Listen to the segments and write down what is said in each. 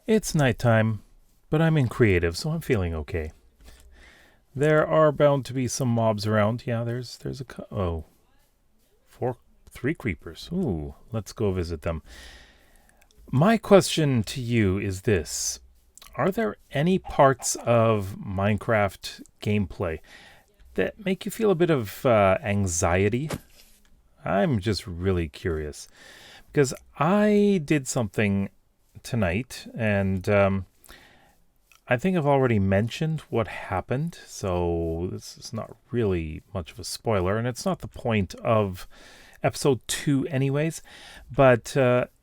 It's nighttime, but I'm in creative, so I'm feeling okay. There are bound to be some mobs around. Yeah, there's four, three creepers. Ooh, let's go visit them. My question to you is this. Are there any parts of Minecraft gameplay that make you feel a bit of anxiety? I'm just really curious because I did something tonight, and I think I've already mentioned what happened, so this is not really much of a spoiler, and it's not the point of episode 2 anyways, but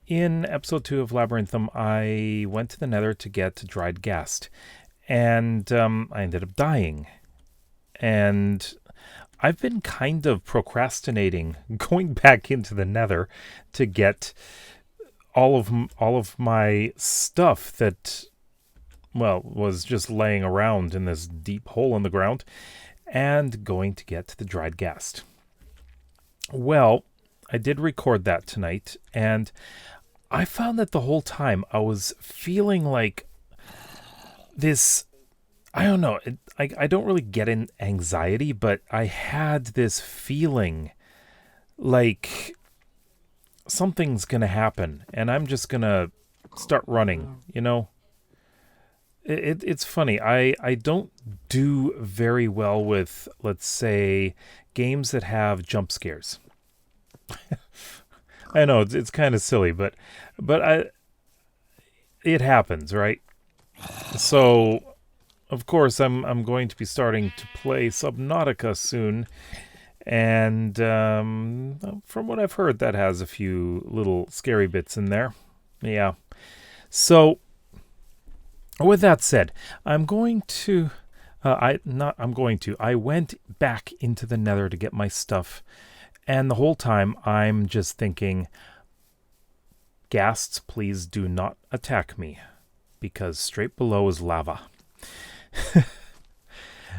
in episode 2 of Labyrinthum, I went to the Nether to get dried ghast, and I ended up dying. And I've been kind of procrastinating going back into the Nether to get all of my stuff that was just laying around in this deep hole in the ground and going to get the dried ghast. Well, I did record that tonight, and I found that the whole time I was feeling like this. I don't know. I don't really get in anxiety, but I had this feeling like something's going to happen, and I'm just going to start running, you know? It's funny. I don't do very well with, let's say, games that have jump scares. I know it's kind of silly, but it happens, right? So of course I'm going to be starting to play Subnautica soon, and from what I've heard, that has a few little scary bits in there. Yeah. So with that said, I'm going to. I'm going to. I went back into the Nether to get my stuff, and the whole time I'm just thinking, ghasts, please do not attack me, because straight below is lava.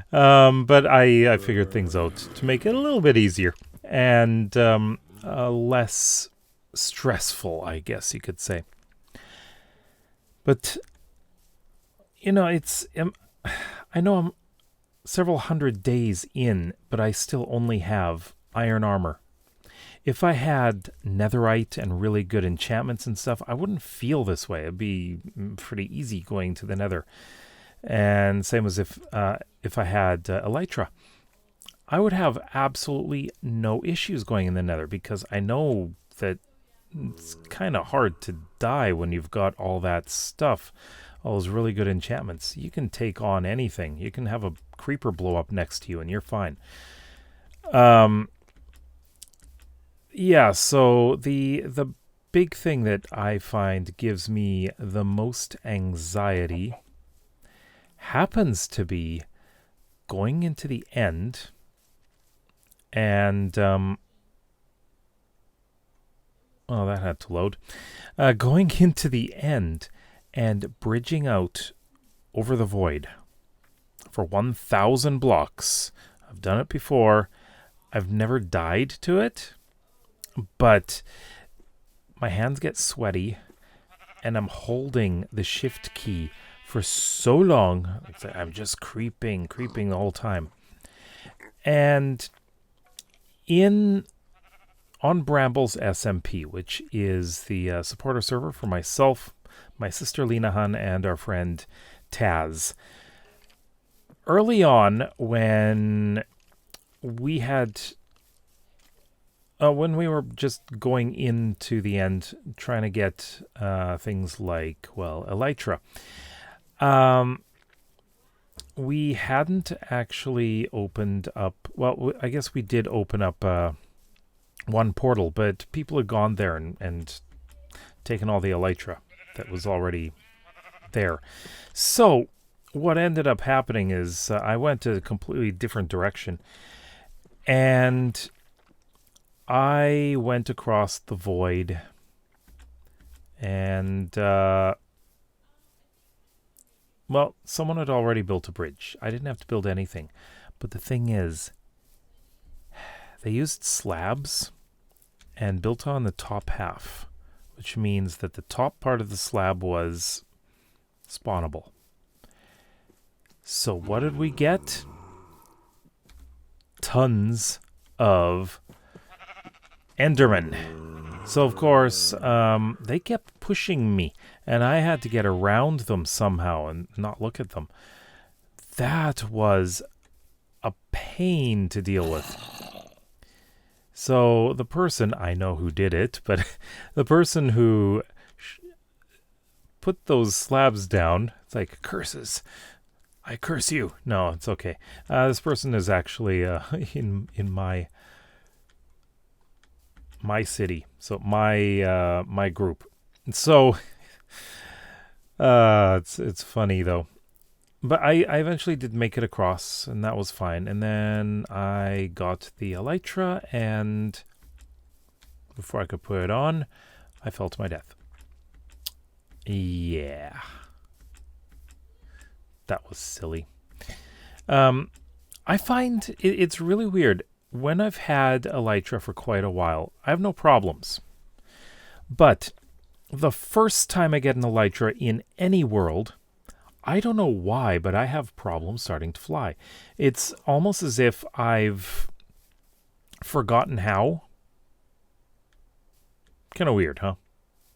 But I figured things out to make it a little bit easier and less stressful, I guess you could say. But I know I'm several hundred days in, but I still only have iron armor. If I had netherite and really good enchantments and stuff, I wouldn't feel this way. It'd be pretty easy going to the Nether. And same as if I had elytra, I would have absolutely no issues going in the Nether, because I know that it's kind of hard to die when you've got all that stuff, all those really good enchantments. You can take on anything. You can have a creeper blow up next to you and you're fine. Yeah, so the big thing that I find gives me the most anxiety happens to be going into the end and that had to load. Going into the end and bridging out over the void for 1,000 blocks. I've done it before. I've never died to it, but my hands get sweaty and I'm holding the shift key for so long. I'm just creeping the whole time. And on Bramble's SMP, which is the supporter server for myself, my sister Lena Hun, and our friend Taz. Early on, when we were just going into the end, trying to get things like, elytra, we hadn't actually opened up. Well, I guess we did open up one portal, but people had gone there and taken all the elytra that was already there. So what ended up happening is I went a completely different direction, and I went across the void, and someone had already built a bridge. I didn't have to build anything. But the thing is, they used slabs and built on the top half, which means that the top part of the slab was spawnable. So what did we get? Tons of Endermen. So of course, they kept pushing me, and I had to get around them somehow and not look at them. That was a pain to deal with. So the person, I know who did it, but the person who put those slabs down, it's like, curses. I curse you. No, it's okay. This person is actually in my city, so my group. So it's funny though. But I eventually did make it across, and that was fine. And then I got the elytra, and before I could put it on, I fell to my death. Yeah. That was silly. I find it's really weird. When I've had elytra for quite a while, I have no problems. But the first time I get an elytra in any world, I don't know why, but I have problems starting to fly. It's almost as if I've forgotten how. Kind of weird, huh?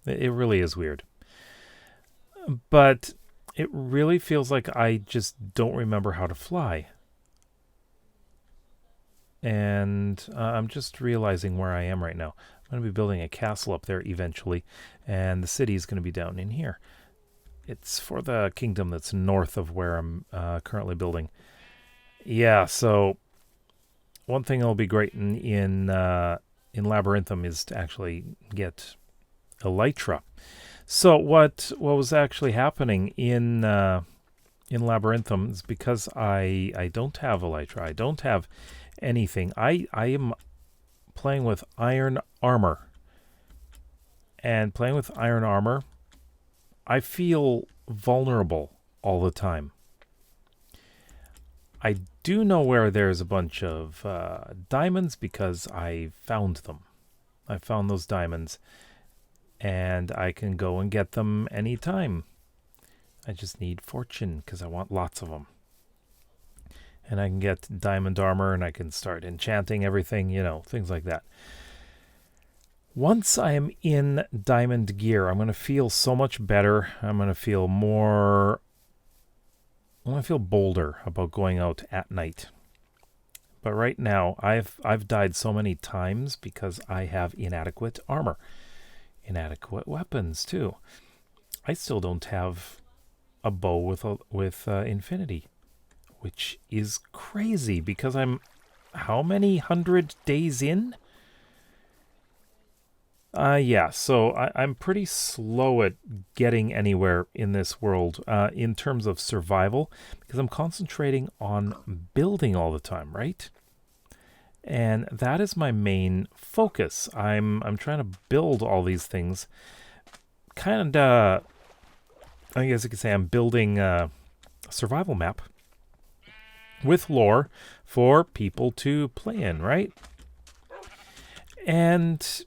It really is weird. But it really feels like I just don't remember how to fly. And I'm just realizing where I am right now. I'm going to be building a castle up there eventually, and the city is going to be down in here. It's for the kingdom that's north of where I'm currently building. Yeah, so one thing that'll be great in Labyrinthum is to actually get elytra. So what was actually happening in Labyrinthum is because I don't have elytra. I don't have anything. I am playing with iron armor. And playing with iron armor, I feel vulnerable all the time. I do know where there's a bunch of diamonds because I found them. I found those diamonds, and I can go and get them anytime. I just need fortune because I want lots of them. And I can get diamond armor, and I can start enchanting everything, you know, things like that. Once I am in diamond gear, I'm going to feel so much better. I'm going to feel bolder about going out at night. But right now, I've died so many times because I have inadequate armor. Inadequate weapons, too. I still don't have a bow with infinity, which is crazy because I'm how many 100 days in? Yeah, so I'm pretty slow at getting anywhere in this world in terms of survival because I'm concentrating on building all the time, right? And that is my main focus. I'm trying to build all these things. Kind of, I guess you could say I'm building a survival map with lore for people to play in, right? And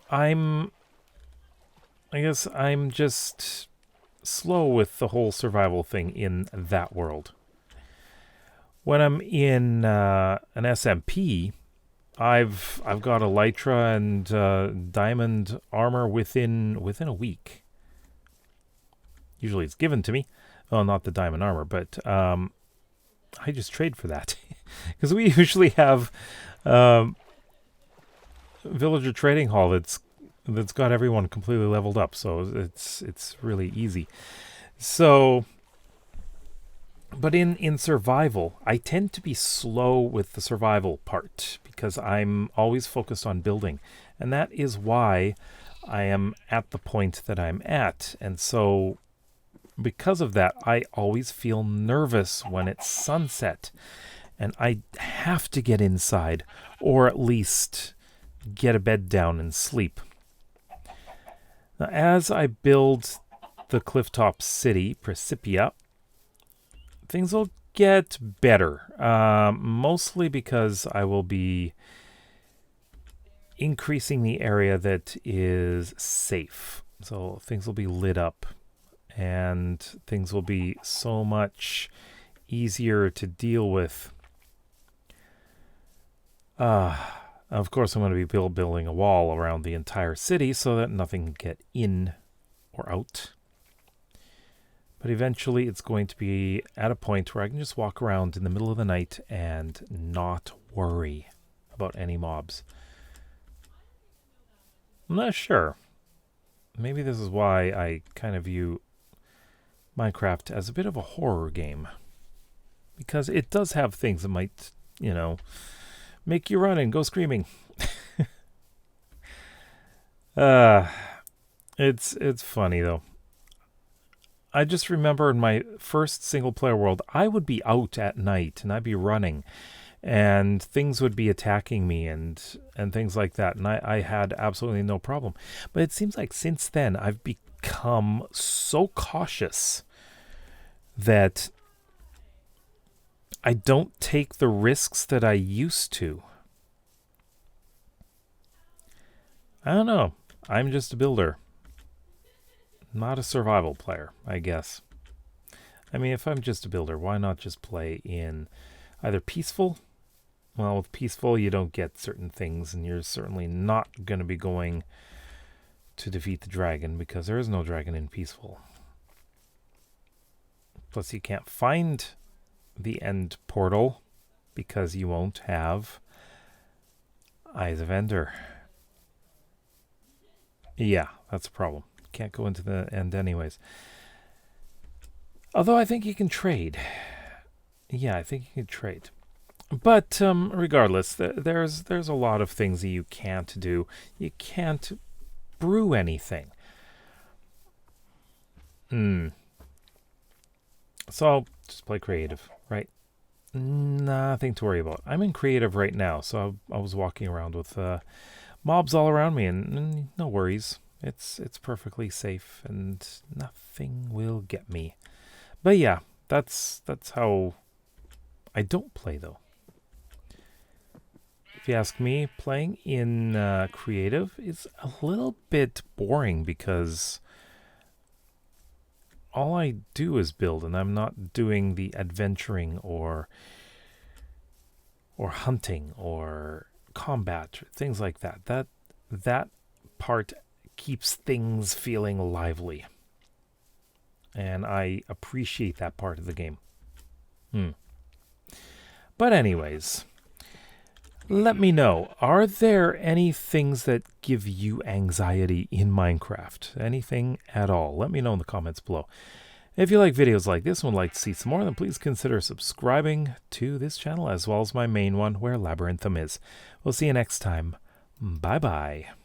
I guess I'm just slow with the whole survival thing in that world. When I'm in an SMP, I've got elytra and diamond armor within a week. Usually it's given to me. Well, not the diamond armor, but I just trade for that because we usually have villager trading hall that's got everyone completely leveled up, so it's really easy. So, but in survival, I tend to be slow with the survival part because I'm always focused on building, and that is why I am at the point that I'm at. And so because of that, I always feel nervous when it's sunset, and I have to get inside, or at least get a bed down and sleep. Now, as I build the clifftop city, Principia, things will get better, mostly because I will be increasing the area that is safe. So things will be lit up and things will be so much easier to deal with. Of course, I'm going to be building a wall around the entire city so that nothing can get in or out. But eventually it's going to be at a point where I can just walk around in the middle of the night and not worry about any mobs. I'm not sure. Maybe this is why I kind of view Minecraft as a bit of a horror game. Because it does have things that might, you know, make you run and go screaming. It's funny though. I just remember in my first single player world, I would be out at night and I'd be running and things would be attacking me and things like that. And I had absolutely no problem. But it seems like since then I've become so cautious that I don't take the risks that I used to. I don't know. I'm just a builder. Not a survival player, I guess. I mean, if I'm just a builder, why not just play in either peaceful? Well, with peaceful, you don't get certain things, and you're certainly not going to be going to defeat the dragon, because there is no dragon in peaceful. Plus, you can't find the end portal, because you won't have Eyes of Ender. Yeah, that's a problem. Can't go into the end anyways. Although I think you can trade. Yeah, I think you can trade. But regardless, there's a lot of things that you can't do. You can't brew anything. So just play creative, right? Nothing to worry about. I'm in creative right now, so I was walking around with mobs all around me, and no worries. It's perfectly safe, and nothing will get me. But yeah, that's how I don't play, though. If you ask me, playing in creative is a little bit boring because all I do is build, and I'm not doing the adventuring or hunting or combat, things like that. That part keeps things feeling lively. And I appreciate that part of the game. But anyways, let me know, are there any things that give you anxiety in Minecraft? Anything at all? Let me know in the comments below. If you like videos like this and would like to see some more, then please consider subscribing to this channel as well as my main one where Labyrinthum is. We'll see you next time. Bye-bye.